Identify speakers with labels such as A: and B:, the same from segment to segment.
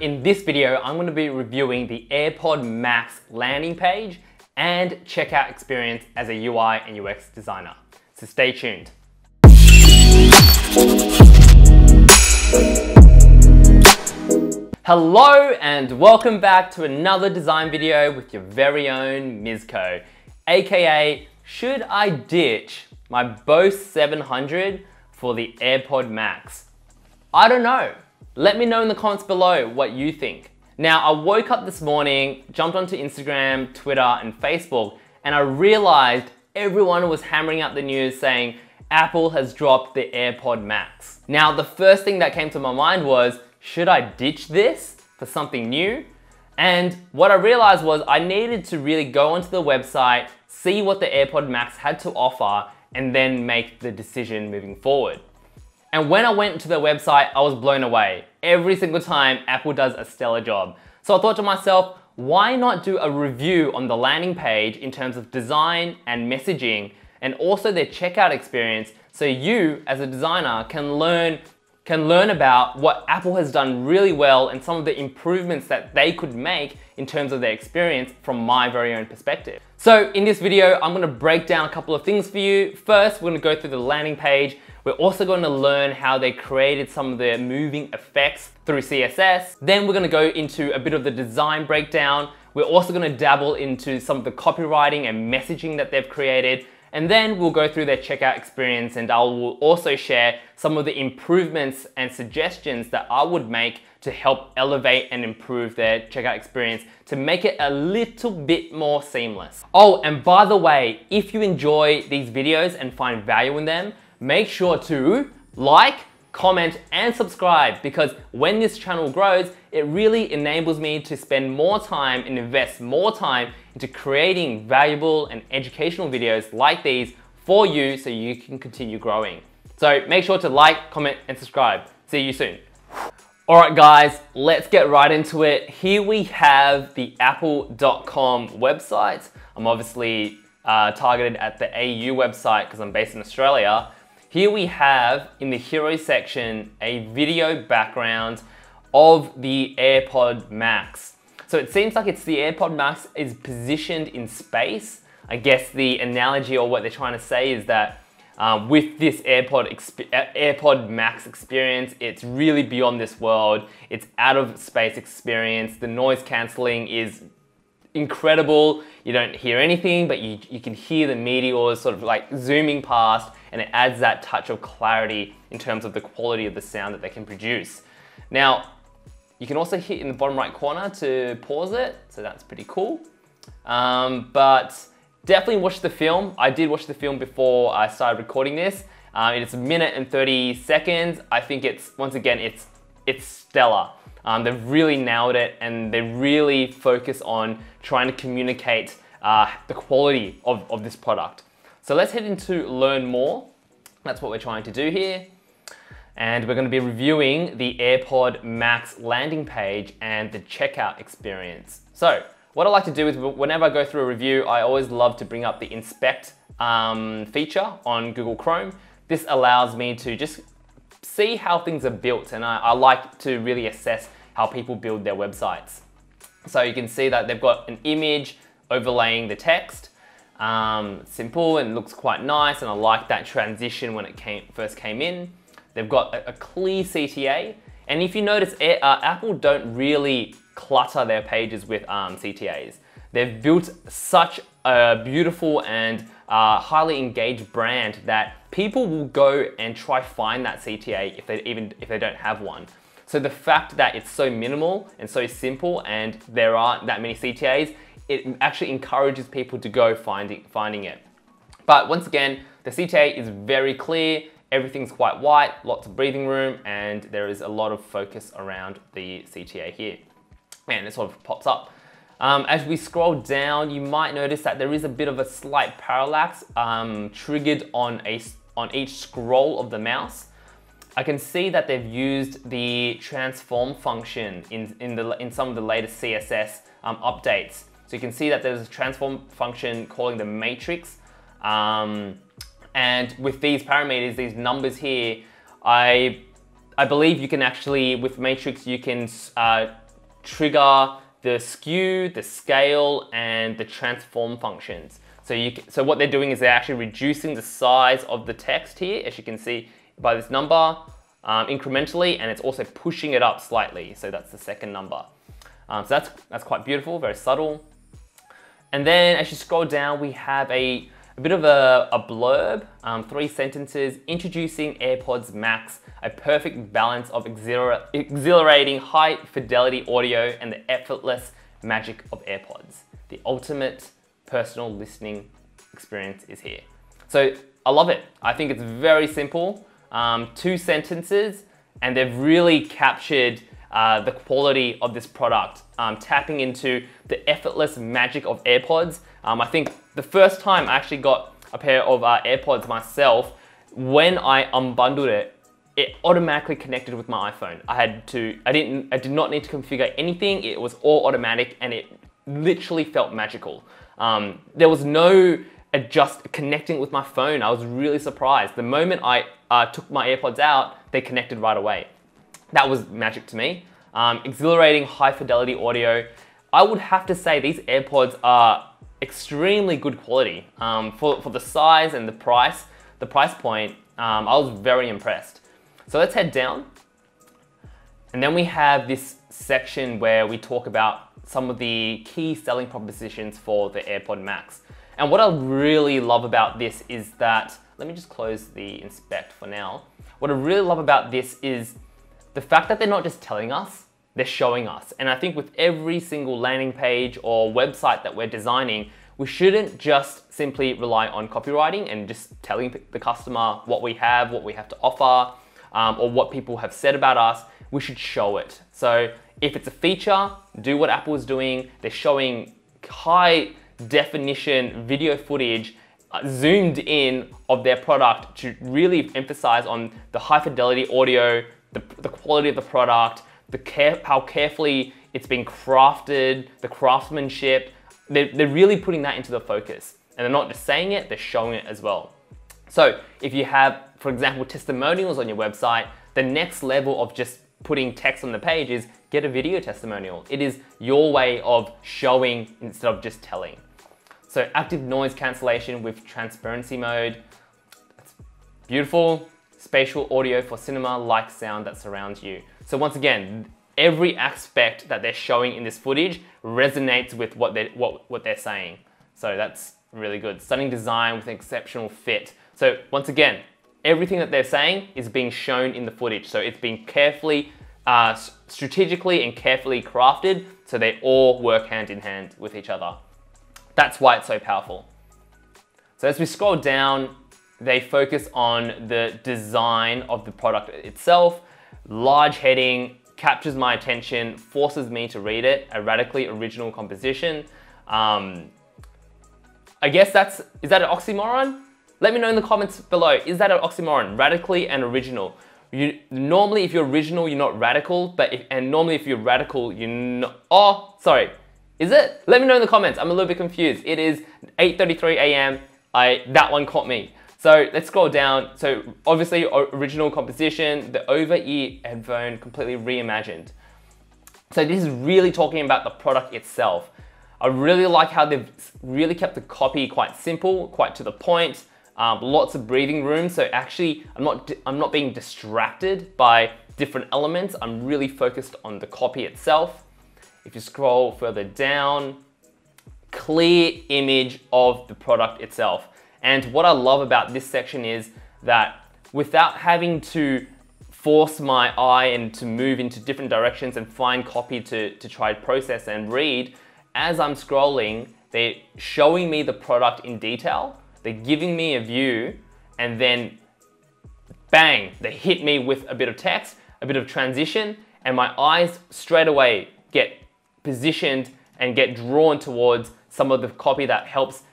A: In this video, I'm going to be reviewing the AirPod Max landing page and checkout experience as a UI and UX designer. So stay tuned. Hello and welcome back to another design video with your very own Mizko, aka should I ditch my Bose 700 for the AirPod Max? I don't know. Let me know in the comments below what you think. Now, I woke up this morning, jumped onto Instagram, Twitter, and Facebook, and I realized everyone was hammering out the news saying Apple has dropped the AirPod Max. Now, the first thing that came to my mind was, should I ditch this for something new? And what I realized was I needed to really go onto the website, see what the AirPod Max had to offer, and then make the decision moving forward. And when I went to their website, I was blown away. Every single time, Apple does a stellar job. So I thought to myself, why not do a review on the landing page in terms of design and messaging, and also their checkout experience, so you, as a designer, can learn about what Apple has done really well and some of the improvements that they could make in terms of their experience from my very own perspective. So in this video, I'm going to break down a couple of things for you. First, we're going to go through the landing page. We're also going to learn how they created some of the moving effects through CSS. Then we're going to go into a bit of the design breakdown. We're also going to dabble into some of the copywriting and messaging that they've created. And then we'll go through their checkout experience, and I will also share some of the improvements and suggestions that I would make to help elevate and improve their checkout experience to make it a little bit more seamless. Oh, and by the way, if you enjoy these videos and find value in them, make sure to like, comment, and subscribe, because when this channel grows, it really enables me to spend more time and invest more time into creating valuable and educational videos like these for you so you can continue growing. So make sure to like, comment, and subscribe. See you soon. Alright guys, let's get right into it. Here we have the apple.com website. I'm obviously targeted at the AU website because I'm based in Australia. Here we have, in the Heroes section, a video background of the AirPod Max. So it seems like the AirPod Max is positioned in space. I guess the analogy or what they're trying to say is that with this AirPod Max experience, it's really beyond this world. It's out of space experience. The noise cancelling is incredible. You don't hear anything, but you can hear the meteors sort of like zooming past, and it adds that touch of clarity in terms of the quality of the sound that they can produce. Now, you can also hit in the bottom right corner to pause it, so that's pretty cool. But definitely watch the film. I did watch the film before I started recording this. It's 1 minute and 30 seconds. I think once again, it's stellar. They've really nailed it, and they really focus on trying to communicate the quality of this product. So let's head into learn more. That's what we're trying to do here. And we're going to be reviewing the AirPod Max landing page and the checkout experience. So what I like to do is whenever I go through a review, I always love to bring up the inspect feature on Google Chrome. This allows me to just see how things are built, and I like to really assess how people build their websites. So you can see that they've got an image overlaying the text. Simple and looks quite nice, and I like that transition when it first came in. They've got a clear CTA, and if you notice, Apple don't really clutter their pages with CTAs. They've built such a beautiful and highly engaged brand that people will go and try find that CTA if they don't have one. So the fact that it's so minimal and so simple, and there aren't that many CTAs, it actually encourages people to go finding it. But once again, the CTA is very clear. Everything's quite white, lots of breathing room, and there is a lot of focus around the CTA here. And it sort of pops up. As we scroll down, you might notice that there is a bit of a slight parallax triggered on each scroll of the mouse. I can see that they've used the transform function in some of the latest CSS updates. So you can see that there's a transform function calling the matrix. And with these parameters, these numbers here, I believe you can actually, with matrix, you can trigger the skew, the scale, and the transform functions. So what they're doing is they're actually reducing the size of the text here, as you can see by this number, incrementally, and it's also pushing it up slightly. So that's the second number. So that's quite beautiful, very subtle. And then as you scroll down, we have a bit of a blurb, 3 sentences, introducing AirPods Max, a perfect balance of exhilarating high fidelity audio and the effortless magic of AirPods. The ultimate personal listening experience is here. So I love it. I think it's very simple, 2 sentences, and they've really captured the quality of this product, tapping into the effortless magic of AirPods. I think the first time I actually got a pair of AirPods myself, when I unbundled it, it automatically connected with my iPhone. I did not need to configure anything. It was all automatic, and it literally felt magical. There was no connecting with my phone. I was really surprised. The moment I took my AirPods out, they connected right away. That was magic to me. Exhilarating high fidelity audio. I would have to say these AirPods are extremely good quality. For the size and the price point, I was very impressed. So let's head down. And then we have this section where we talk about some of the key selling propositions for the AirPod Max. And what I really love about this is that, let me just close the inspect for now. What I really love about this is the fact that they're not just telling us, they're showing us. And I think with every single landing page or website that we're designing, we shouldn't just simply rely on copywriting and just telling the customer what we have to offer, or what people have said about us. We should show it. So if it's a feature, do what Apple is doing. They're showing high definition video footage zoomed in of their product to really emphasize on the high fidelity audio, the quality of the product, how carefully it's been crafted, the craftsmanship. They're really putting that into the focus. And they're not just saying it, they're showing it as well. So if you have, for example, testimonials on your website, the next level of just putting text on the page is get a video testimonial. It is your way of showing instead of just telling. So active noise cancellation with transparency mode. That's beautiful. Spatial audio for cinema-like sound that surrounds you. So once again, every aspect that they're showing in this footage resonates with what they're saying. So that's really good. Stunning design with an exceptional fit. So once again, everything that they're saying is being shown in the footage. So it's been carefully, strategically and carefully crafted, so they all work hand in hand with each other. That's why it's so powerful. So as we scroll down, they focus on the design of the product itself. Large heading, captures my attention, forces me to read it, a radically original composition. I guess is that an oxymoron? Let me know in the comments below, is that an oxymoron? Radically and original. Normally if you're original, you're not radical, and normally if you're radical, you're not, oh, sorry. Is it? Let me know in the comments, I'm a little bit confused. It is 8:33 AM, that one caught me. So let's scroll down. So obviously original composition, the over-ear headphone completely reimagined. So this is really talking about the product itself. I really like how they've really kept the copy quite simple, quite to the point, lots of breathing room. So actually I'm not being distracted by different elements. I'm really focused on the copy itself. If you scroll further down, clear image of the product itself. And what I love about this section is that without having to force my eye and to move into different directions and find copy to try to process and read, as I'm scrolling, they're showing me the product in detail, they're giving me a view, and then bang, they hit me with a bit of text, a bit of transition, and my eyes straight away get positioned and get drawn towards some of the copy that helps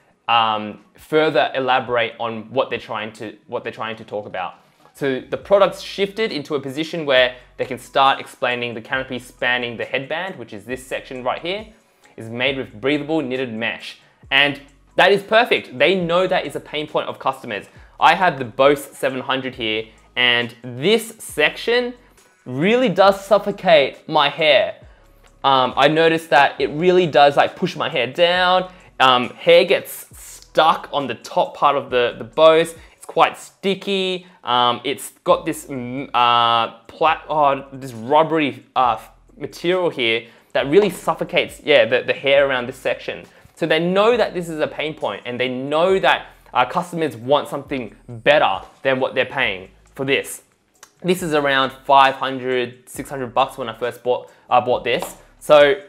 A: further elaborate on what they're trying to talk about. So the product's shifted into a position where they can start explaining the canopy spanning the headband, which is this section right here, is made with breathable knitted mesh. And that is perfect. They know that is a pain point of customers. I have the Bose 700 here, and this section really does suffocate my hair. I noticed that it really does like push my hair down. Hair gets stuck on the top part of the Bose. It's quite sticky. It's got this this rubbery material here that really suffocates, the hair around this section. So they know that this is a pain point, and they know that customers want something better than what they're paying for this. This is around 500, 600 bucks when I first bought this. So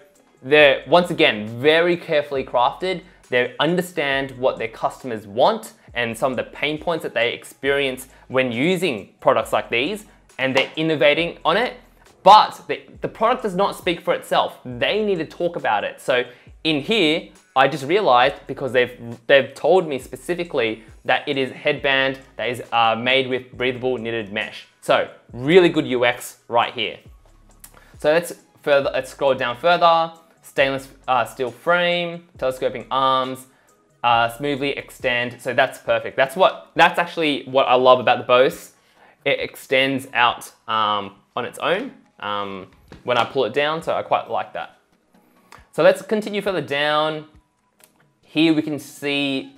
A: they're, once again, very carefully crafted. They understand what their customers want and some of the pain points that they experience when using products like these, and they're innovating on it. But the product does not speak for itself. They need to talk about it. So in here, I just realized, because they've told me specifically that it is a headband that is made with breathable knitted mesh. So really good UX right here. So let's scroll down further. Stainless steel frame, telescoping arms, smoothly extend. So that's perfect. That's actually what I love about the Bose. It extends out on its own when I pull it down, so I quite like that. So let's continue further down. Here we can see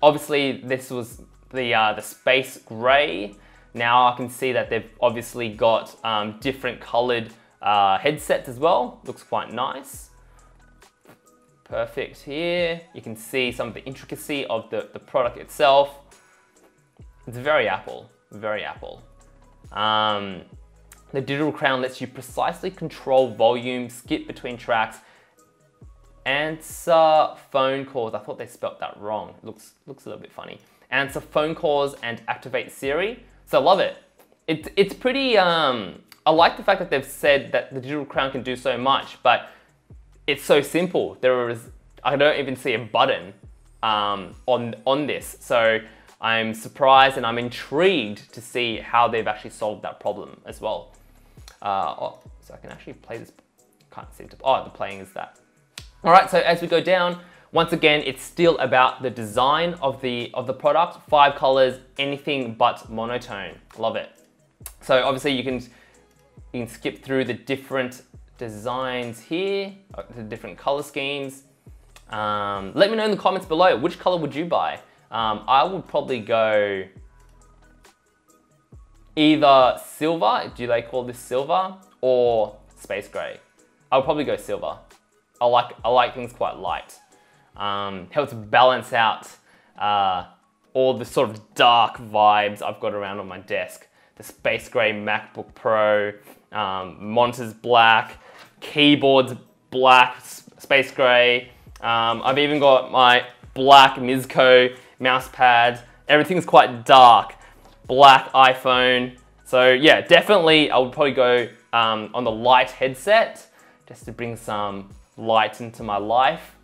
A: obviously this was the space gray. Now I can see that they've obviously got different colored headsets as well. Looks quite nice. Perfect here. You can see some of the intricacy of the product itself. It's very Apple, very Apple. The digital crown lets you precisely control volume, skip between tracks, answer phone calls. I thought they spelt that wrong. Looks a little bit funny. Answer phone calls and activate Siri. So I love it. It's pretty, I like the fact that they've said that the digital crown can do so much, but it's so simple. I don't even see a button on this. So I'm surprised and I'm intrigued to see how they've actually solved that problem as well. So I can actually play this. Can't seem to. Oh, the playing is that. All right. So as we go down, once again, it's still about the design of the product. 5 colors, anything but monotone. Love it. So obviously you can skip through the different designs here, the different color schemes. Let me know in the comments below, which color would you buy? I would probably go either silver, do they call this silver, or space gray. I would probably go silver. I like things quite light. Helps balance out all the sort of dark vibes I've got around on my desk. The space gray MacBook Pro, monitor's black, keyboard's black, space gray. I've even got my black Mizko mouse pads. Everything's quite dark. Black iPhone. So yeah, definitely I would probably go on the light headset just to bring some light into my life.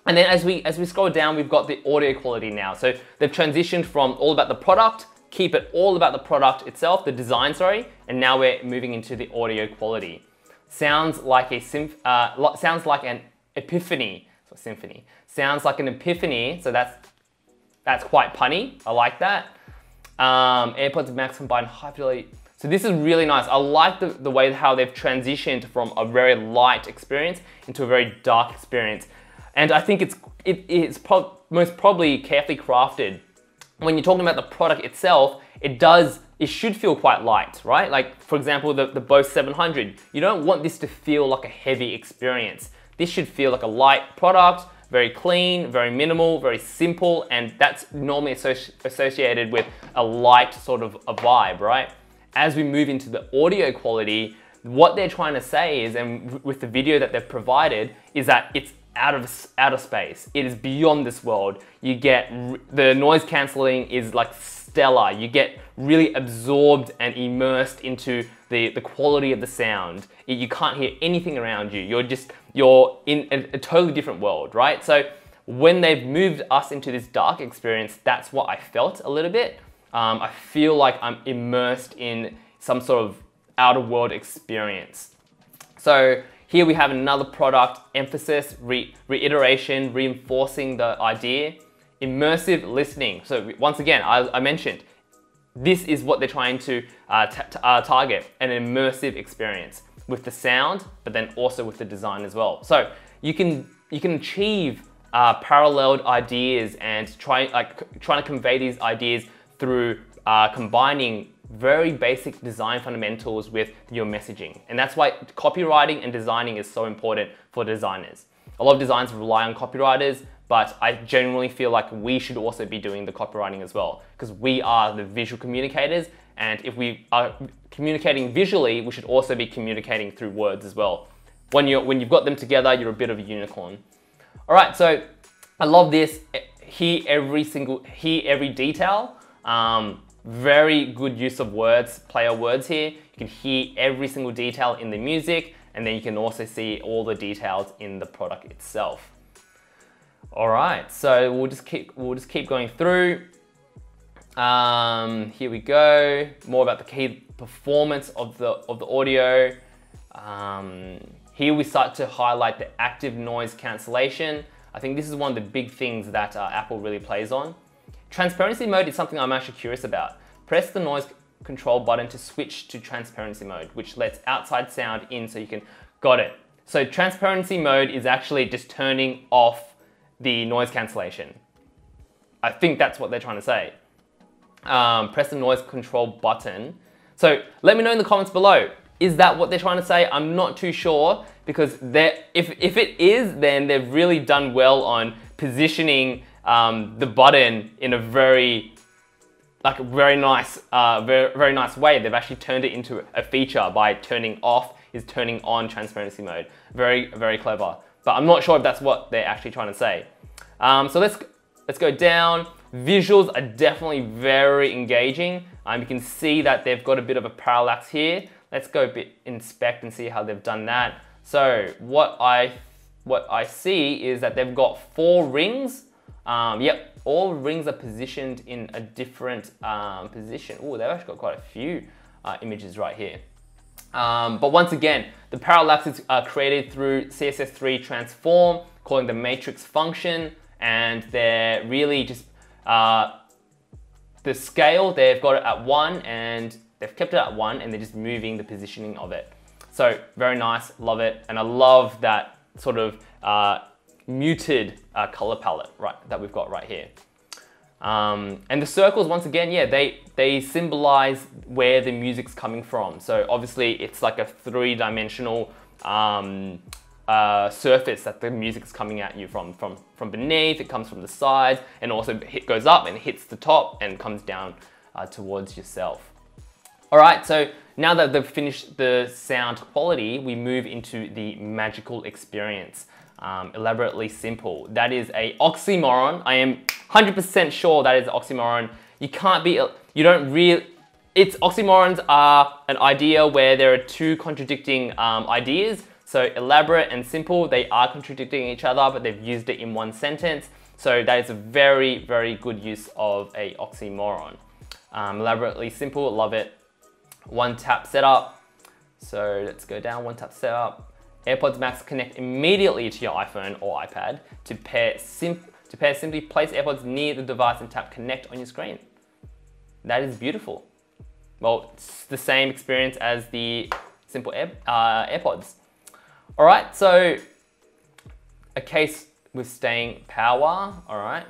A: And then as we scroll down, we've got the audio quality now. So they've transitioned from all about the product, keep it all about the product itself, the design, sorry, and now we're moving into the audio quality. Sounds like sounds like an epiphany. So symphony. Sounds like an epiphany, so that's quite punny. I like that. AirPods Max combined high fidelity. So this is really nice. I like the way how they've transitioned from a very light experience into a very dark experience. And I think it's most probably carefully crafted. When you're talking about the product itself, it should feel quite light, right? Like for example, the Bose 700, you don't want this to feel like a heavy experience. This should feel like a light product, very clean, very minimal, very simple, and that's normally associated with a light sort of a vibe, right? As we move into the audio quality, what they're trying to say is, and with the video that they've provided, is that it's out of outer space. It is beyond this world. You get, the noise cancelling is like stellar. You get really absorbed and immersed into the quality of the sound. You can't hear anything around you. You're in a totally different world, right? So when they've moved us into this dark experience, that's what I felt a little bit. I feel like I'm immersed in some sort of outer world experience. So here we have another product, emphasis, reiteration, reinforcing the idea, immersive listening. So once again, I mentioned, this is what they're trying to target, an immersive experience. with the sound, but then also with the design as well. So you can achieve paralleled ideas and trying to convey these ideas through combining very basic design fundamentals with your messaging. And that's why copywriting and designing is so important for designers. A lot of designers rely on copywriters, but I genuinely feel like we should also be doing the copywriting as well, because we are the visual communicators, and if we are communicating visually, we should also be communicating through words as well. When you've got them together, you're a bit of a unicorn. All right, so I love this. Hear every detail. Very good use of words, player words here. You can hear every single detail in the music, and then you can also see all the details in the product itself. All right, so we'll just keep going through. Here we go. More about the key performance of the audio. Here we start to highlight the active noise cancellation. I think this is one of the big things that Apple really plays on. Transparency mode is something I'm actually curious about. Press the noise control button to switch to transparency mode, which lets outside sound in so you can, got it. So transparency mode is actually just turning off the noise cancellation. I think that's what they're trying to say. Press the noise control button. So let me know in the comments below. Is that what they're trying to say? I'm not too sure, because if it is, then they've really done well on positioning the button in a very nice way. They've actually turned it into a feature by turning on transparency mode. Very, very clever. But I'm not sure if that's what they're actually trying to say. So let's go down. Visuals are definitely very engaging. You can see that they've got a bit of a parallax here. Let's go inspect and see how they've done that. So what I see is that they've got 4 rings. Yep, all rings are positioned in a different position. Oh, they've actually got quite a few images right here. But once again, the parallaxes are created through CSS3 transform, calling the matrix function, and they're really just the scale, they've got it at 1, and they've kept it at 1, and they're just moving the positioning of it. So very nice, love it, and I love that sort of muted color palette that we've got right here. And the circles, once again, yeah, they symbolize where the music's coming from. So obviously it's like a 3-dimensional surface that the music's coming at you from beneath. It comes from the sides, and also it goes up and hits the top and comes down towards yourself. All right, so now that they've finished the sound quality, we move into the magical experience. Elaborately simple. That is a oxymoron. I am 100% sure that is an oxymoron. Oxymorons are an idea where there are 2 contradicting ideas. So elaborate and simple, they are contradicting each other, but they've used it in one sentence. So that is a very, very good use of a oxymoron. Elaborately simple, love it. One-tap setup. So let's go down, one-tap setup. AirPods Max connect immediately to your iPhone or iPad. To pair, simply place AirPods near the device and tap connect on your screen. That is beautiful. Well, it's the same experience as the simple AirPods. All right, so a case with staying power. All right,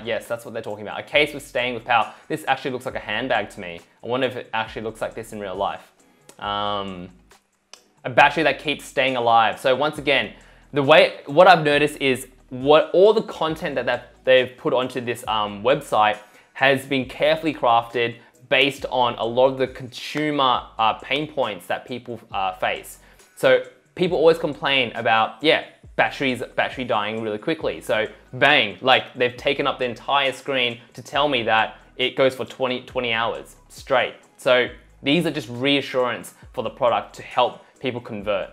A: yes, that's what they're talking about. A case with staying with power. This actually looks like a handbag to me. I wonder if it actually looks like this in real life. A battery that keeps staying alive. So once again, what I've noticed is all the content that they've put onto this website has been carefully crafted based on a lot of the consumer pain points that people face. So people always complain about, battery dying really quickly. So bang, like they've taken up the entire screen to tell me that it goes for 20 hours straight. So these are just reassurance for the product to help people convert.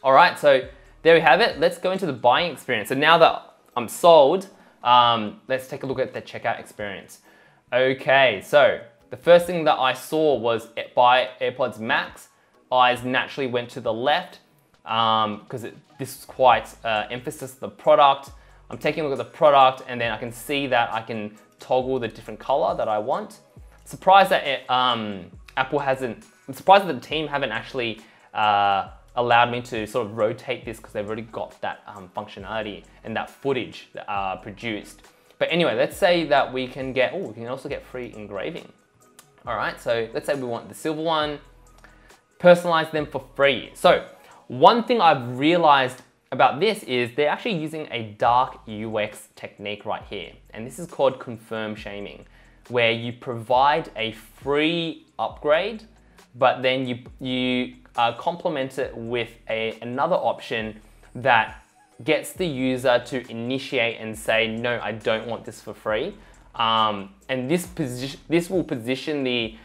A: All right, so there we have it. Let's go into the buying experience. So now that I'm sold, let's take a look at the checkout experience. Okay, so the first thing that I saw was buy AirPods Max. Eyes naturally went to the left because this is quite emphasis of the product. I'm taking a look at the product, and then I can see that I can toggle the different color that I want. Surprised that I'm surprised that the team haven't actually allowed me to sort of rotate this because they've already got that functionality and that footage produced. But anyway, let's say that we can get, we can also get free engraving. All right, so let's say we want the silver one, personalize them for free. So one thing I've realized about this is they're actually using a dark UX technique right here. And this is called confirm shaming, where you provide a free upgrade, but then you complement it with another option that gets the user to initiate and say, no, I don't want this for free. And this will position the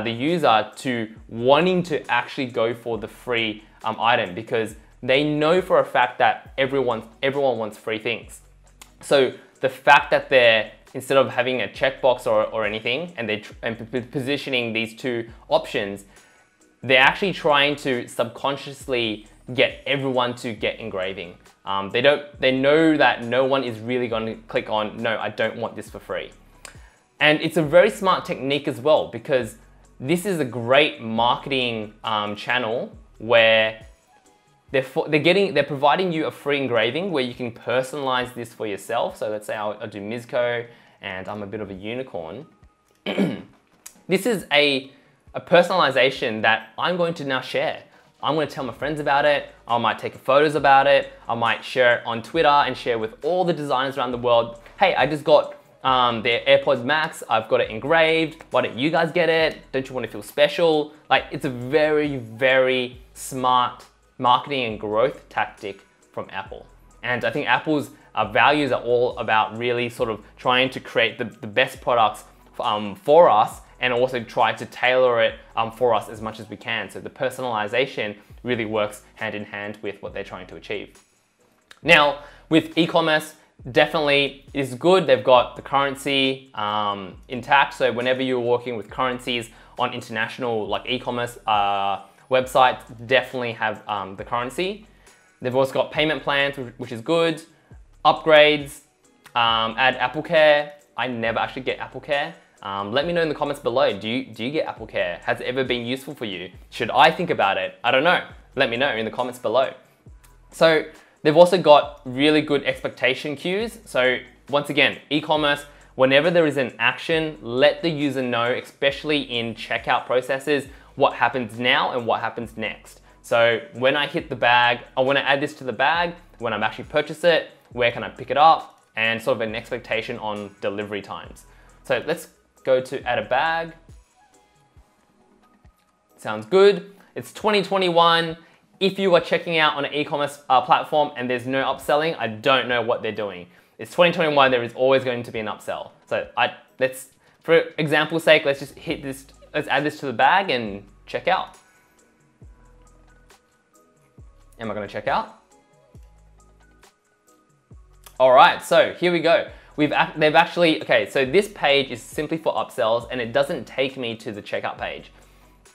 A: user to wanting to actually go for the free item, because they know for a fact that everyone wants free things. So the fact that they're, instead of having a checkbox or anything, and they're positioning these two options, they're actually trying to subconsciously get everyone to get engraving. They know that no one is really going to click on, no, I don't want this for free. And it's a very smart technique as well, because this is a great marketing channel where they're providing you a free engraving where you can personalize this for yourself. So let's say I'll do Mizko, and I'm a bit of a unicorn. This is a personalization that I'm going to now share. I'm going to tell my friends about it. I might take photos about it. I might share it on Twitter and share with all the designers around the world. Hey, I just got the AirPods Max. I've got it engraved. Why don't you guys get it? Don't you want to feel special? Like, it's a very, very smart marketing and growth tactic from Apple. And I think Apple's values are all about really sort of trying to create the best products for us, and also try to tailor it for us as much as we can. So the personalization really works hand in hand with what they're trying to achieve. Now, with e-commerce, definitely is good. They've got the currency intact. So whenever you're working with currencies on international like e-commerce websites, definitely have the currency. They've also got payment plans, which is good. Upgrades, add Apple Care. I never actually get Apple Care. Let me know in the comments below, do you get Apple Care? Has it ever been useful for you? Should I think about it? I don't know. Let me know in the comments below. So they've also got really good expectation cues. So once again, e-commerce, whenever there is an action, let the user know, especially in checkout processes, what happens now and what happens next. So when I hit the bag, or when I add this to the bag, when I'm actually purchase it, where can I pick it up? And sort of an expectation on delivery times. So let's go to add a bag. Sounds good. It's 2021. If you are checking out on an e-commerce platform and there's no upselling, I don't know what they're doing. It's 2021, there is always going to be an upsell. So let's, for example's sake, let's just hit this, let's add this to the bag and check out. Am I gonna check out? All right, so here we go. They've actually, okay, so this page is simply for upsells and it doesn't take me to the checkout page.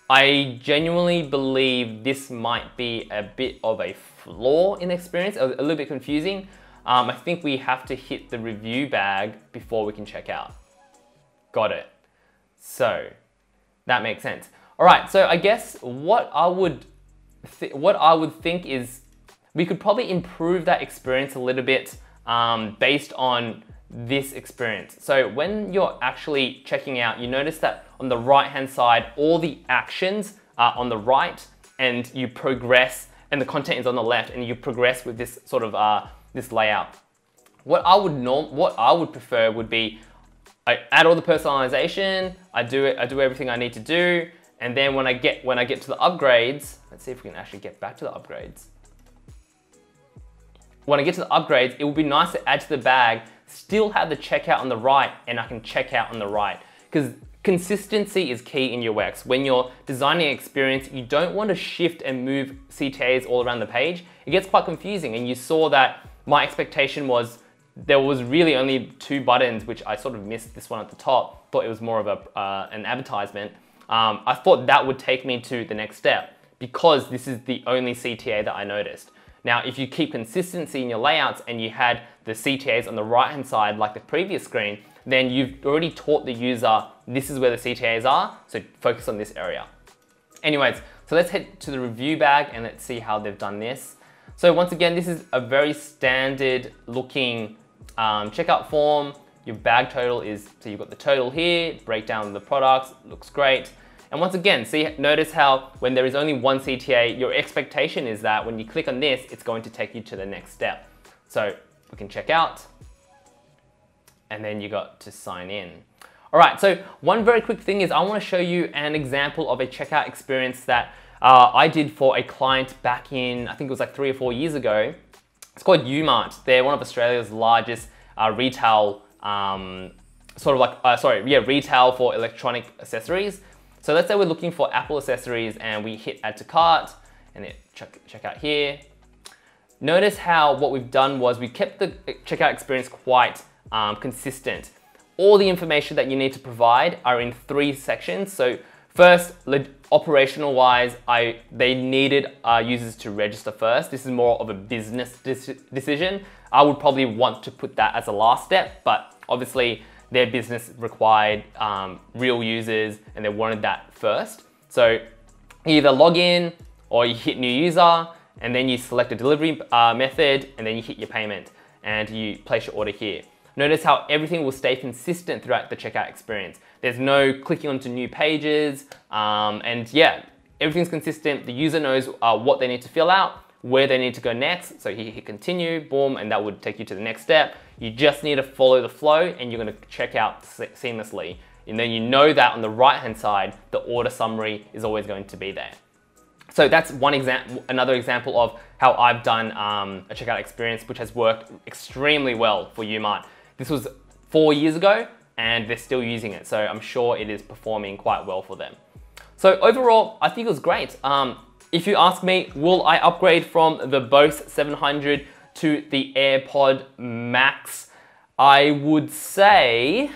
A: I genuinely believe this might be a bit of a flaw in the experience, a little bit confusing. I think we have to hit the review bag before we can check out. Got it. So that makes sense. All right, so I guess what I would think is we could probably improve that experience a little bit based on this experience. So when you're actually checking out, you notice that on the right-hand side, all the actions are on the right and you progress, and the content is on the left, and you progress with this sort of this layout. What I would prefer would be I add all the personalization, I do everything I need to do, and then when I get to the upgrades, let's see if we can actually get back to the upgrades. When I get to the upgrades, it would be nice to add to the bag, still have the checkout on the right, and I can check out on the right. Because consistency is key in UX. When you're designing an experience, you don't want to shift and move CTAs all around the page. It gets quite confusing, and you saw that my expectation was there was really only 2 buttons, which I sort of missed this one at the top, thought it was more of an advertisement. I thought that would take me to the next step because this is the only CTA that I noticed. Now, if you keep consistency in your layouts and you had the CTAs on the right-hand side like the previous screen, then you've already taught the user this is where the CTAs are, so focus on this area. Anyways, So let's head to the review bag and let's see how they've done this. So once again, this is a very standard looking checkout form. Your bag total is, so you've got the total here, breakdown of the products, looks great. And once again, notice how when there is only one CTA, your expectation is that when you click on this, it's going to take you to the next step. So we can check out, and then you got to sign in. All right, so one very quick thing is I want to show you an example of a checkout experience that I did for a client back in, I think it was like 3 or 4 years ago. It's called Umart. They're one of Australia's largest retail, retail for electronic accessories. So let's say we're looking for Apple accessories and we hit add to cart and then check out here. Notice how what we've done was we kept the checkout experience quite consistent. All the information that you need to provide are in 3 sections. So first, operational wise, they needed users to register first. This is more of a business decision. I would probably want to put that as a last step, but obviously their business required real users and they wanted that first. So you either log in or you hit new user and then you select a delivery method and then you hit your payment and you place your order here. Notice how everything will stay consistent throughout the checkout experience. There's no clicking onto new pages and yeah, everything's consistent. The user knows what they need to fill out, where they need to go next. So you hit continue, boom, and that would take you to the next step. You just need to follow the flow and you're gonna check out seamlessly. And then you know that on the right-hand side, the order summary is always going to be there. So that's another example of how I've done a checkout experience which has worked extremely well for Umart. This was 4 years ago and they're still using it. So I'm sure it is performing quite well for them. So overall, I think it was great. If you ask me, will I upgrade from the Bose 700 to the AirPod Max? I would say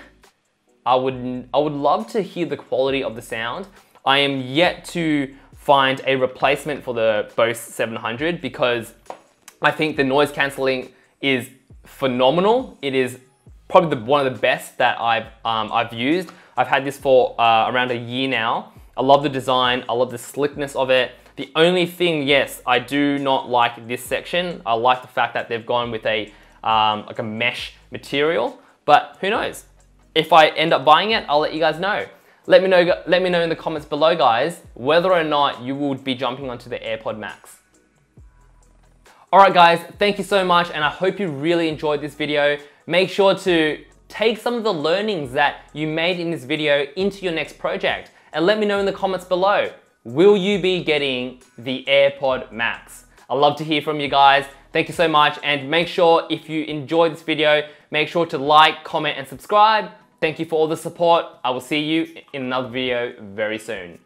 A: I would love to hear the quality of the sound. I am yet to find a replacement for the Bose 700 because I think the noise cancelling is phenomenal. It is probably one of the best that I've used. I've had this for around a year now. I love the design. I love the slickness of it. The only thing, yes, I do not like this section. I like the fact that they've gone with a like a mesh material, but who knows? If I end up buying it, I'll let you guys know. Let me know in the comments below, guys, whether or not you would be jumping onto the AirPod Max. All right, guys, thank you so much, and I hope you really enjoyed this video. Make sure to take some of the learnings that you made in this video into your next project, and let me know in the comments below. Will you be getting the AirPod Max? I'd love to hear from you guys. Thank you so much, and make sure if you enjoyed this video, make sure to like, comment, and subscribe. Thank you for all the support. I will see you in another video very soon.